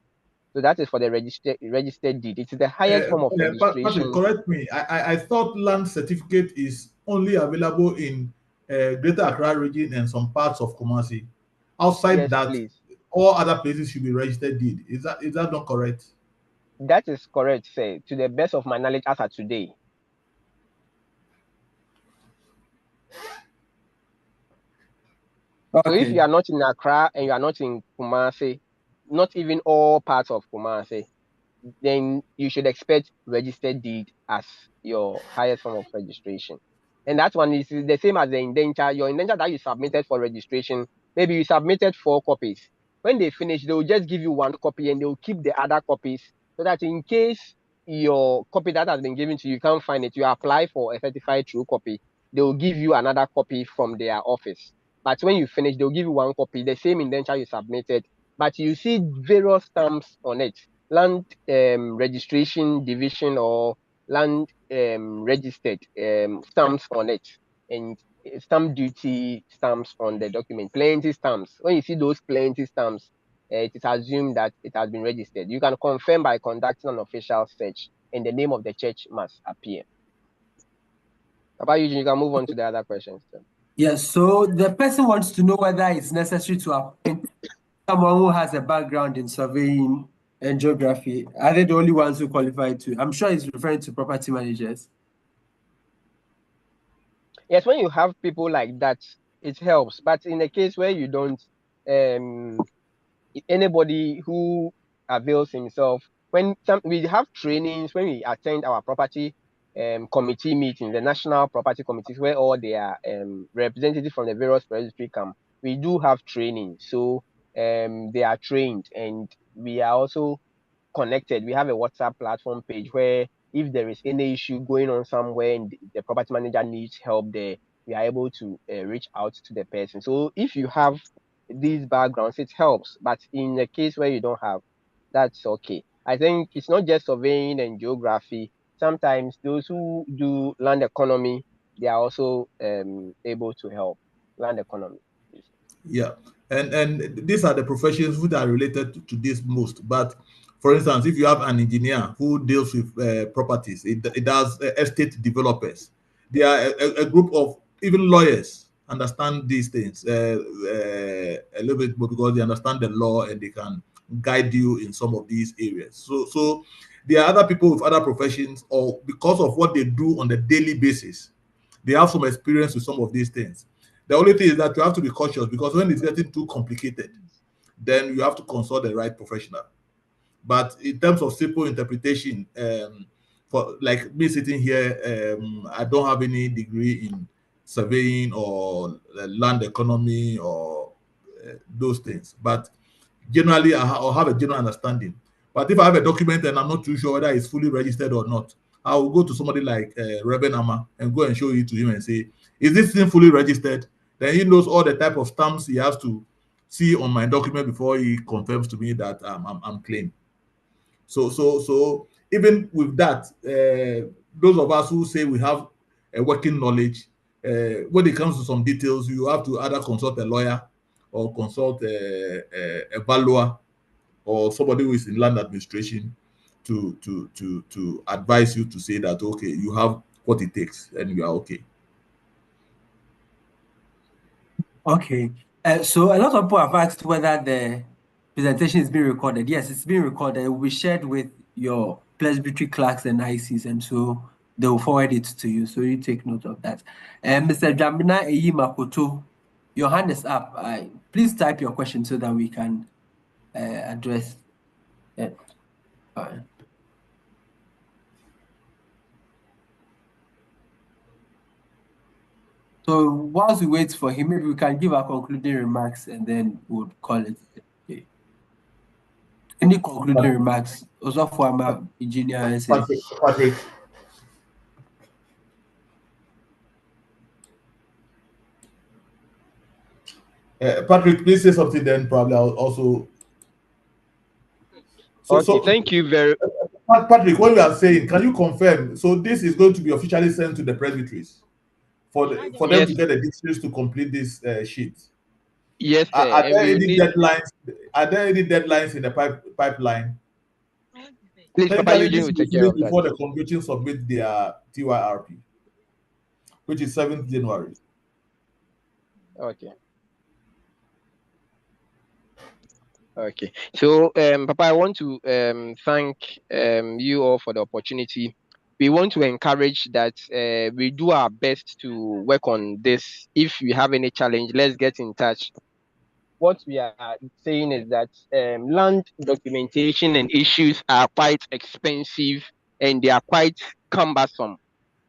So that is for the registered deed. It is the highest form of Patrick, registration. correct me. I thought land certificate is only available in Greater Accra region and some parts of Kumasi. Outside Yes, that, please. all other places should be registered deed. Is that not correct? That is correct, sir, to the best of my knowledge as of today. So if you are not in Accra and you are not in Kumasi, not even all parts of Kumasi, then you should expect registered deed as your highest form of registration. And that one is the same as the indenture. Your indenture that you submitted for registration, maybe you submitted 4 copies. When they finish, they will just give you 1 copy and they will keep the other copies so that in case your copy that has been given to you, you can't find it, you apply for a certified true copy, they will give you another copy from their office. But when you finish, they'll give you 1 copy, the same indenture you submitted, but you see various stamps on it. Land registration division or land registered stamps on it, and stamp duty stamps on the document, plenty stamps. When you see those plenty stamps, it is assumed that it has been registered. You can confirm by conducting an official search and the name of the church must appear. About Eugene, you can move on to the other questions. Yes, so the person wants to know whether it's necessary to appoint someone who has a background in surveying and geography. Are they the only ones who qualify to? I'm sure he's referring to property managers. Yes, when you have people like that, it helps. But in a case where you don't, anybody who avails himself, we have trainings, when we attend our property committee meetings, the national property committees, where all their representatives from the various registry come, we do have training. So they are trained, and we are also connected. We have a WhatsApp platform page where if there is any issue going on somewhere and the property manager needs help there, we are able to reach out to the person. So if you have these backgrounds, it helps. But in a case where you don't have, that's okay. I think it's not just surveying and geography. Sometimes those who do land economy, they are also able to help land economy. Yeah, and these are the professions who are related to this most. But for instance, if you have an engineer who deals with properties, it does estate developers. They are a group of even lawyers understand these things a little bit more because they understand the law and they can guide you in some of these areas. So there are other people with other professions, or because of what they do on a daily basis, they have some experience with some of these things. The only thing is that you have to be cautious because when it's getting too complicated, then you have to consult the right professional. But in terms of simple interpretation, for like me sitting here, I don't have any degree in surveying or land economy or those things. But generally, I'll have a general understanding. But if I have a document and I'm not too sure whether it's fully registered or not, I will go to somebody like Reverend Amma and go and show it to him and say, "Is this thing fully registered?" Then he knows all the type of stamps he has to see on my document before he confirms to me that I'm clean. So even with that, those of us who say we have a working knowledge, when it comes to some details, you have to either consult a lawyer or consult a valuer or somebody who is in land administration to advise you to say that, okay, you have what it takes and you are okay. Okay. So a lot of people have asked whether the presentation is being recorded. Yes, it's being recorded. It will be shared with your presbytery clerks and ICs, and so they will forward it to you. So you take note of that. Mr. Jambina Eyi Makoto, your hand is up. Please type your question so that we can address it. So whilst we wait for him, maybe we can give our concluding remarks and then we'll call it. Okay. Any concluding remarks? Also for our engineer. Patrick. Patrick, please say something. Then probably I'll also. So thank you very. Patrick, what you are saying, can you confirm? So this is going to be officially sent to the presbyteries for them to get the dictionaries to complete this sheet. Yes, sir. Are there any deadlines? Are there any deadlines in the pipeline? Please, Papa Eugene will take care of that. Before the congregation submit their TYRP, which is 7th January. Okay. Okay. So, Papa, I want to thank you all for the opportunity. We want to encourage that we do our best to work on this. If you have any challenge, let's get in touch. What we are saying is that land documentation and issues are quite expensive and they are quite cumbersome.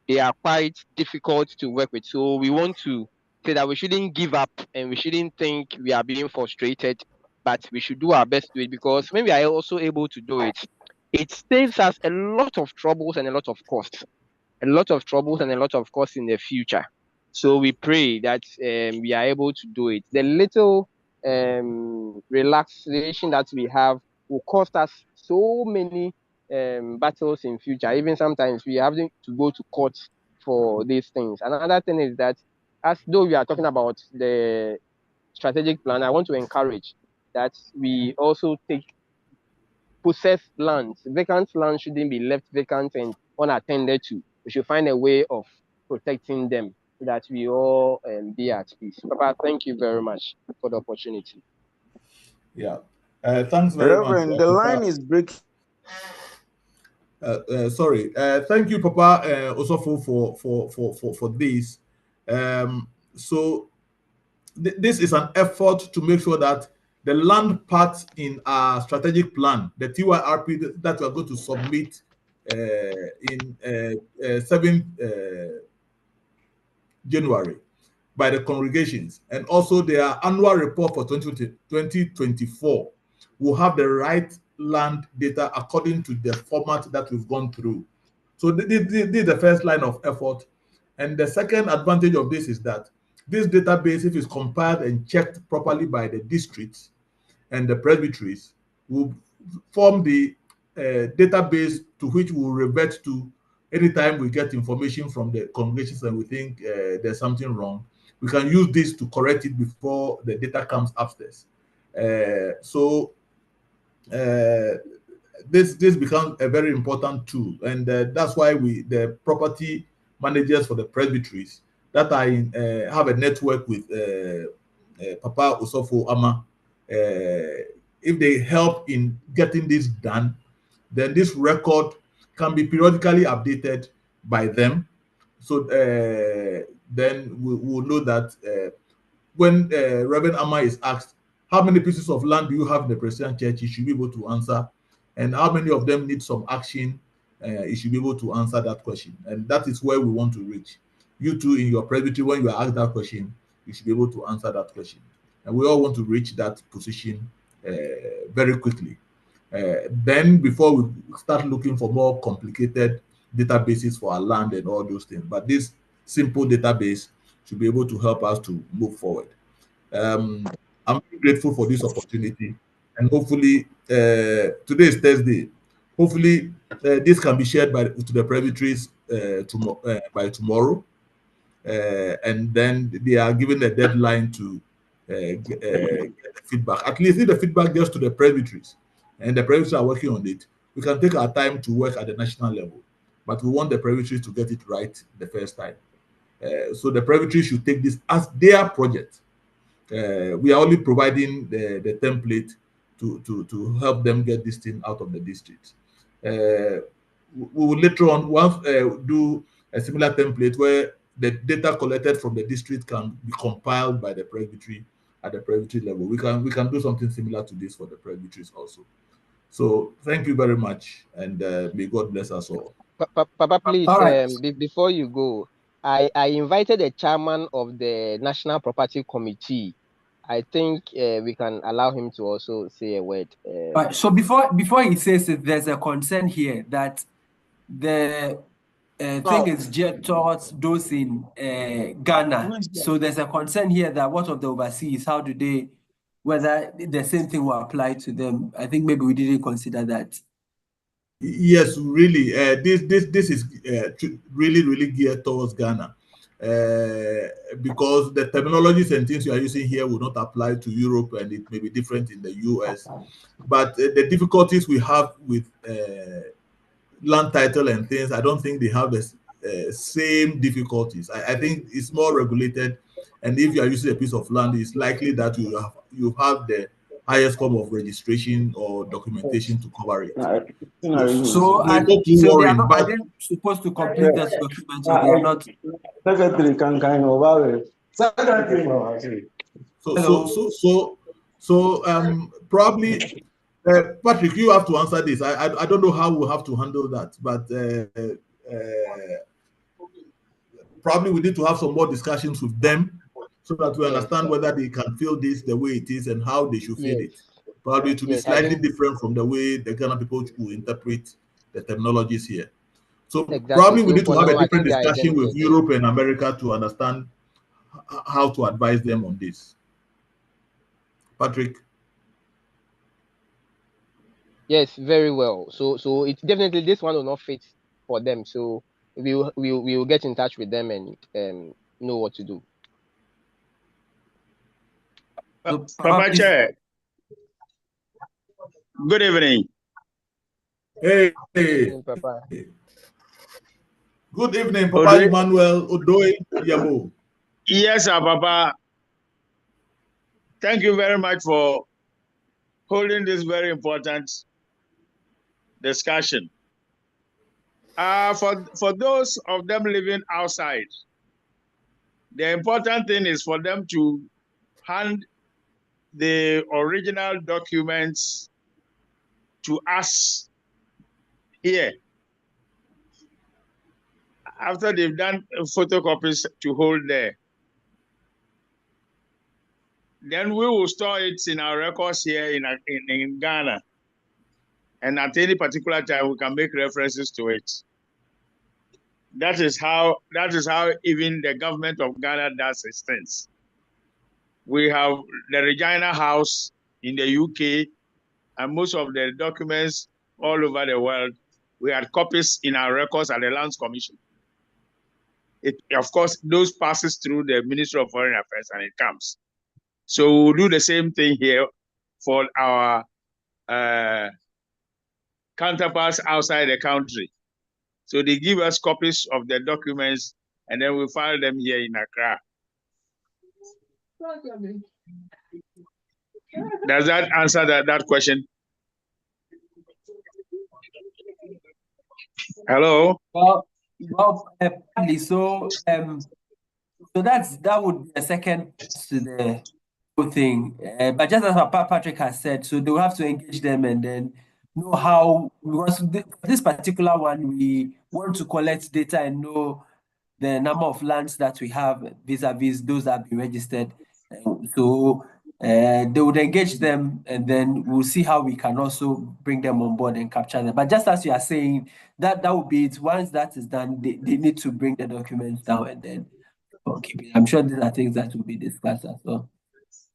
They are quite difficult to work with. So we want to say that we shouldn't give up and we shouldn't think we are being frustrated, but we should do our best to do it, because when we are also able to do it, it saves us a lot of troubles and a lot of costs. A lot of troubles and a lot of costs in the future. So we pray that we are able to do it. The little relaxation that we have will cost us so many battles in future. Even sometimes we are having to go to court for these things. Another thing is that, as though we are talking about the strategic plan, I want to encourage that we also possess lands. Vacant land shouldn't be left vacant and unattended to. We should find a way of protecting them so that we all be at peace. Papa, thank you very much for the opportunity. Yeah. Thanks very Reverend, much. The line is breaking. Sorry. Thank you, Papa Osofo, for this. So this is an effort to make sure that the land part in our strategic plan, the TYRP that we are going to submit in 7th January by the congregations, and also their annual report for 2024 will have the right land data according to the format that we've gone through. So this is the first line of effort. And the second advantage of this is that this database, if it's compiled and checked properly by the districts and the presbyteries, will form the database to which we'll revert to anytime we get information from the congregations and we think there's something wrong. We can use this to correct it before the data comes upstairs. This becomes a very important tool, and that's why the property managers for the presbyteries that have a network with Papa Osofo Ama, if they help in getting this done, then this record can be periodically updated by them. So then we'll know that when Reverend Ama is asked, how many pieces of land do you have in the Presbyterian Church, he should be able to answer. And how many of them need some action, he should be able to answer that question. And that is where we want to reach. You too, in your presbytery, when you are asked that question, you should be able to answer that question. And we all want to reach that position very quickly. Then before we start looking for more complicated databases for our land and all those things. But this simple database should be able to help us to move forward. I'm grateful for this opportunity, and hopefully today is Thursday. Hopefully this can be shared to the presbyteries by tomorrow, and then they are given a deadline to get the feedback. At least if the feedback gets to the presbyteries and the presbyteries are working on it, we can take our time to work at the national level. But we want the presbyteries to get it right the first time. So the presbyteries should take this as their project. We are only providing the template to help them get this thing out of the district. We will later on once do a similar template where the data collected from the district can be compiled by the presbytery at the presbytery level. We can do something similar to this for the presbyteries also. So thank you very much, and may God bless us all. Papa, please, All right. before you go, I invited the chairman of the National Property Committee. I think we can allow him to also say a word. Right. So before he says it, there's a concern here that the thing is geared towards those in Ghana. So there's a concern here that what of the overseas, how do they, whether the same thing will apply to them? I think maybe we didn't consider that. Yes, really. This is really geared towards Ghana, because the terminologies and things you are using here will not apply to Europe, and it may be different in the US. But the difficulties we have with land title and things, I don't think they have the same difficulties. I think it's more regulated, and if you are using a piece of land, it's likely that you have the highest form of registration or documentation to cover it. So It's not too so they are worrying, not, are but they supposed to complete this document, or they are not? Secretary can kind of probably Patrick, you have to answer this. I don't know how we'll have to handle that, but probably we need to have some more discussions with them so that we understand whether they can feel this the way it is and how they should feel it. Probably it will be slightly different from the way the Ghana people will interpret the terminologies here. So probably we need to have a different discussion with Europe and America to understand how to advise them on this. Patrick? Yes, very well. So it's definitely, this one will not fit for them. So we will get in touch with them and know what to do. Papa Chair, good evening. Hey. Good evening, Papa. Good evening, Papa Emmanuel Awuku-Gyampoh. Yes, sir, Papa. Thank you very much for holding this very important discussion. For those of them living outside, the important thing is for them to hand the original documents to us here. After they've done photocopies to hold there, then we will store it in our records here in Ghana. And at any particular time, we can make references to it. That is how even the government of Ghana does its things. We have the Regina House in the UK, and most of the documents all over the world, we had copies in our records at the Lands Commission. It, of course, those passes through the Ministry of Foreign Affairs and it comes. So we'll do the same thing here for our counterparts outside the country. So they give us copies of the documents and then we file them here in Accra. Does that answer that question? Hello? Well, partly. So that would be a second to the whole thing. But just as Papa Patrick has said, so they will have to engage them and then know how, because this particular one, we want to collect data and know the number of lands that we have vis-a-vis those that have been registered. So they would engage them and then we'll see how we can also bring them on board and capture them. But just as you are saying, that would be it. Once that is done, they need to bring the documents down and then keep it. I'm sure these are things that will be discussed as well.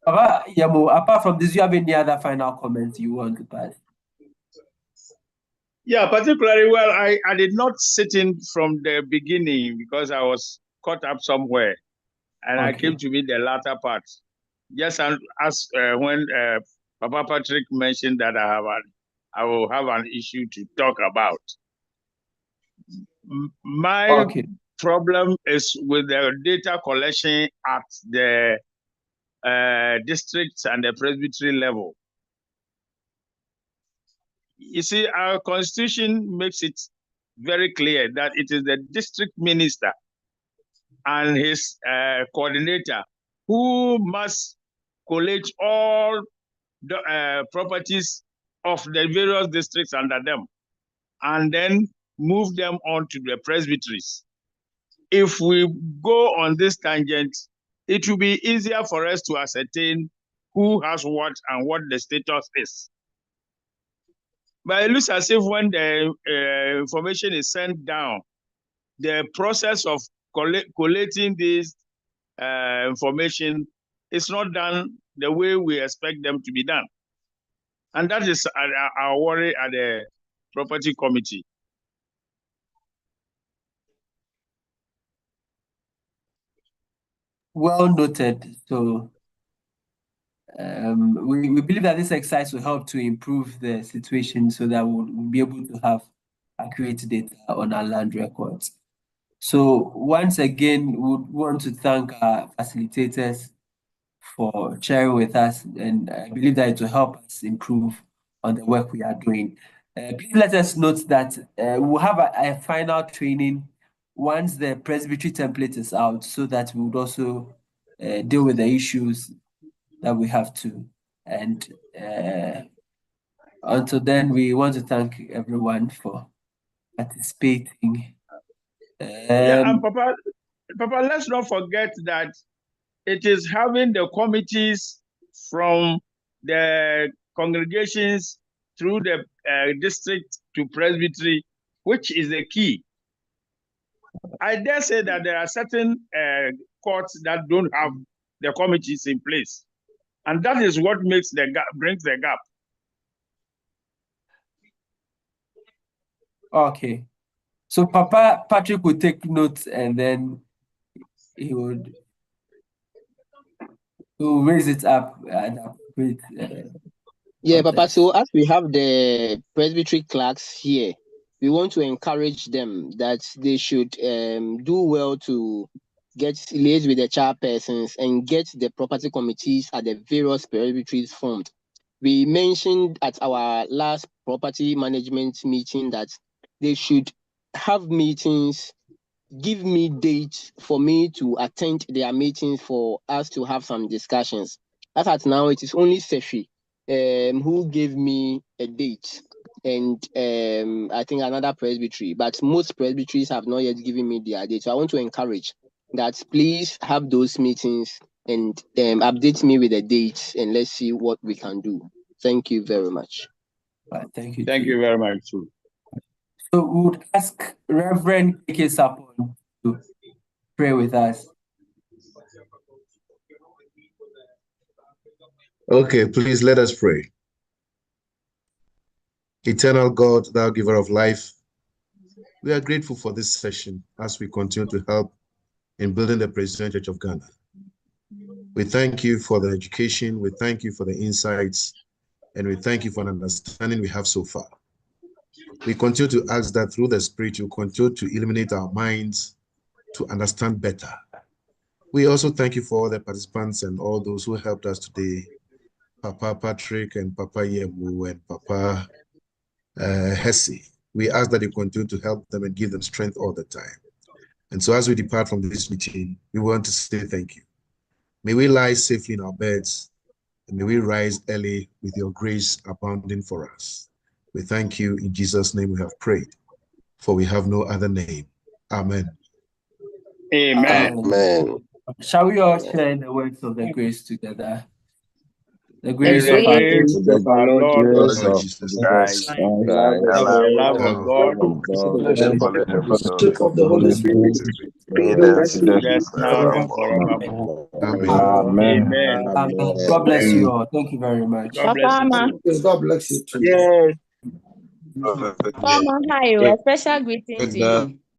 Yamo, apart from this, do you have any other final comments you want to pass? Yeah, particularly, well, I did not sit in from the beginning because I was caught up somewhere and I came to meet the latter part. just as when Papa Patrick mentioned that I will have an issue to talk about. My problem is with the data collection at the districts and the presbytery level. You see, our constitution makes it very clear that it is the district minister and his coordinator who must collate all the properties of the various districts under them and then move them on to the presbyteries. If we go on this tangent, it will be easier for us to ascertain who has what and what the status is. But it looks as if when the information is sent down, the process of collating this information is not done the way we expect them to be done. And that is our worry at the property committee. Well noted. So we believe that this exercise will help to improve the situation so that we'll be able to have accurate data on our land records. So once again, we would want to thank our facilitators for sharing with us, and I believe that it will help us improve on the work we are doing. Please let us note that we'll have a final training once the presbytery template is out, so that we would also deal with the issues that we have to. And until then, we want to thank everyone for participating. And Papa, let's not forget that it is having the committees from the congregations through the district to presbytery, which is the key. I dare say that there are certain courts that don't have the committees in place, and that is what makes the gap, brings the gap. Okay, so Papa Patrick would take notes, and then he would raise it up with. Yeah, Papa. So as we have the presbytery clerks here, we want to encourage them that they should do well to liaise with the chairpersons and get the property committees at the various presbyteries formed. We mentioned at our last property management meeting that they should have meetings, give me dates for me to attend their meetings for us to have some discussions. As at now, it is only Sefi who gave me a date, and I think another presbytery, but most presbyteries have not yet given me their date. So I want to encourage that please have those meetings and update me with the dates, and let's see what we can do. Thank you very much. Thank you. Thank you very much, too. So we would ask Reverend K.K. Sapon to pray with us. Okay, please let us pray. Eternal God, thou giver of life, we are grateful for this session as we continue to help in building the Presbyterian Church of Ghana. We thank you for the education, we thank you for the insights, and we thank you for the understanding we have so far. We continue to ask that through the Spirit, you continue to illuminate our minds to understand better. We also thank you for all the participants and all those who helped us today, Papa Patrick and Papa Yemu and Papa Hesse. We ask that you continue to help them and give them strength all the time. And so as we depart from this meeting, we want to say thank you. May we lie safely in our beds, and may we rise early with your grace abounding for us. We thank you. In Jesus' name we have prayed, for we have no other name. Amen. Amen. Amen. Shall we all share the words of the grace together? The grace The of our grace of our Lord Jesus Christ, Christ, the love of God, Fellowship of the Holy Spirit, be with us rest now and forevermore. Amen. Amen. God bless you all. Thank you very much. God bless you too. Yes, God bless you too. Yes. Mama, hi, a special greeting to you.